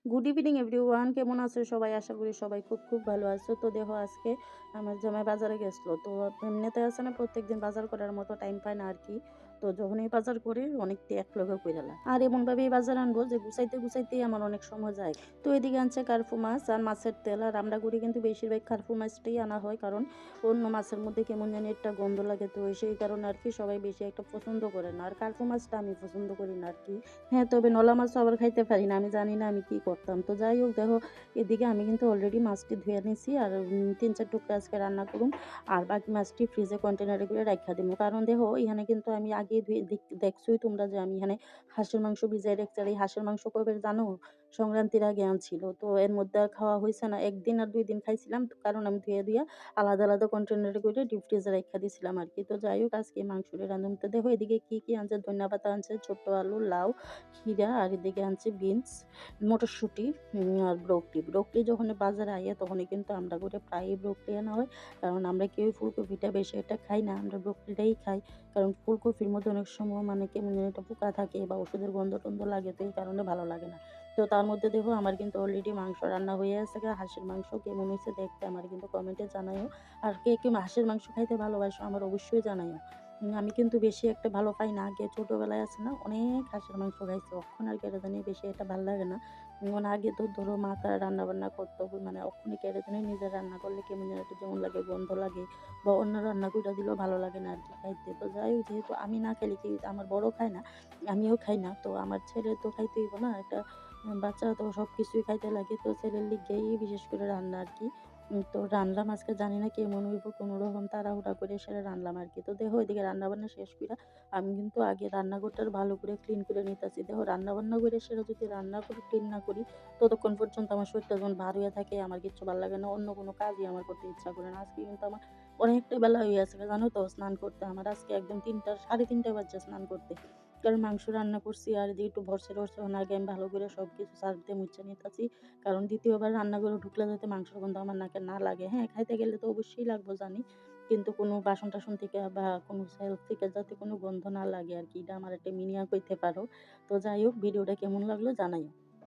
Good evening everyone, কেমন আছো সবাই? আশা করি সবাই খুব খুব ভালো আছো। তো দেখো আজকে আমার জামাই বাজারে গেছিলো। তো এমনিতে আছে না, প্রত্যেকদিন বাজার করার মতো টাইম পায় না আর কি। তো যখনই বাজার করে অনেকটি এক লগে কইরালা আর এমনভাবেই বাজার আনবো যে গুছাইতে গুছাইতেই আমার অনেক সময় যায়। তো এদিকে আনছে কার্ফু মাছ আর মাছের তেল। আর আমরা করি কিন্তু বেশিরভাগ কার্ফু মাছটাই আনা হয়, কারণ অন্য মাছের মধ্যে কেমন জানি একটা গন্ধ লাগে। তো সেই কারণে আর কি সবাই বেশি একটা পছন্দ করে না। আর কার্ফু মাছটা আমি পছন্দ করি না আর কি। হ্যাঁ, তবে নলা মাছও আবার খাইতে পারি না। আমি জানি না আমি কি করতাম। তো যাই হোক, দেখো এদিকে আমি কিন্তু অলরেডি মাছটি ধুয়ে নিছি। আর ৩-৪ টুকরা আজকে রান্না করুম। আর বাকি মাছটি ফ্রিজে কন্টেনারে করে রাইখা দিমু। কারণ দেখো এখানে কিন্তু আমি আগেই ধুয়ে দেখছোই তোমরা যে আমি এখানে হাঁসের মাংস ভিজায় রাখছি। আর এই হাঁসের মাংস কবে জানো? সংক্রান্তির আগে আনছিল। তো এর মধ্যে আর খাওয়া হইছে না। ১ দিন আর ২ দিন খাইছিলাম। কারণ আমি ধুয়ে ধুইয়া আলাদা আলাদা কন্টেনারে করে ডিপ ফ্রিজে রাইখা দিছিলাম আরকি। তো যাই হোক, আজকে মাংসটি রাঁধুম। তো দেখো এদিকে কি আনছে, ধনিয়া পাতা আনছে, ছোট্ট আলু, লাউ, ক্ষীরা, আর এদিকে আনছি বিনস, মটরশুঁটি, আর ব্রোকলি। ব্রোকলি যখন বাজারে আইয়া তখনই কিন্তু আমরা করে প্রায়ই ব্রোকলি আনা হয়। কারণ আমরা কেউই ফুলকপিটা বেশি একটা খাই না। আমরা ব্রোকলিটাই খাই। কারণ ফুলকপির মধ্যে অনেক সময় মানে কেমন যেন একটা পোকা থাকে বা ওষুধের গন্ধ-টন্ধ লাগে, তো এই কারণে ভালো লাগে না। তো তার মধ্যে দেখো আমার কিন্তু অলরেডি মাংস রান্না হয়ে আছে। হাঁসের মাংস কেমন হইছে দেখতে আমার কিন্তু কমেন্টে জানাইও। আর কে হাঁসের মাংস খাইতে ভালোবাসো আমার অবশ্যই জানাইও। আমি কিন্তু বেশি একটা ভালো পাই না। আগে ছোটবেলায় আছে না অনেক হাঁসের মাংস খাইছি। এখন আর কেন জানি বেশি এটা ভাল লাগে না। মানে আগে তো ধরো মা তারা রান্না-বান্না করতো, মানে অক্ষণে কেন জানি নিজে রান্না করলে কেমন যেন একটা যেমন লাগে, গন্ধ লাগে, বা অন্য রান্না কইরা দিলেও ভালো লাগে না আরকি খাইতে। তো যাই হোক, যেহেতু আমি না খেলে কি আমার বড় খায় না, আমিও খাই না। তো আমার ছেলে তো খাইতে হইব না। একটা বাচ্চা তো সবকিছুই খাইতে লাগে। তো ছেলের লিগেই বিশেষ করে রান্না আরকি। তো রানলাম আজকে, জানি না কেমন হইব, কোনরকম তাড়াহুড়া করে সেরে রানলাম আরকি। তো দেখো এদিকে রান্না-বান্না শেষ কইরা আমি কিন্তু আগে রান্নাঘরটা ভালো করে ক্লিন করে নিতেছি। দেখো রান্না-বান্না করে সেরে যদি রান্না করে ক্লিন না করি, ততক্ষণ পর্যন্ত আমার শরীরটা যখন ভার হইয়া থাকে আমার কিচ্ছু ভাল লাগে না। অন্য কোনো কাজই আমার করতে ইচ্ছা করে না। আজকে কিন্তু আমার অনেকটা বেলা হয়ে গেছে, জানো তো, স্নান করতে। আমার আজকে একদম ৩টা ৩:30 বাজছে স্নান করতে। কারণ মাংস রান্না করছি আর এদিকে একটু ভরছে-টরছে আগে আমি ভালো করে সবকিছু সার্ফ দিয়ে মুইচ্ছা নিতাছি। কারণ দ্বিতীয়বার রান্নাঘরে ঢুকলে যাতে মাংসের গন্ধ আমার নাকে না লাগে। হ্যাঁ, খাইতে গেলে তো অবশ্যই লাগবো জানি। কিন্তু কোনো বাসন-টাসন থেকে বা কোনো সেলফ থেকে যাতে কোনো গন্ধ না লাগে আরকি। এটা আমার একটা মিনিয়া কইতে পারো। তো যাই হোক, ভিডিওটা কেমন লাগলো জানাইও।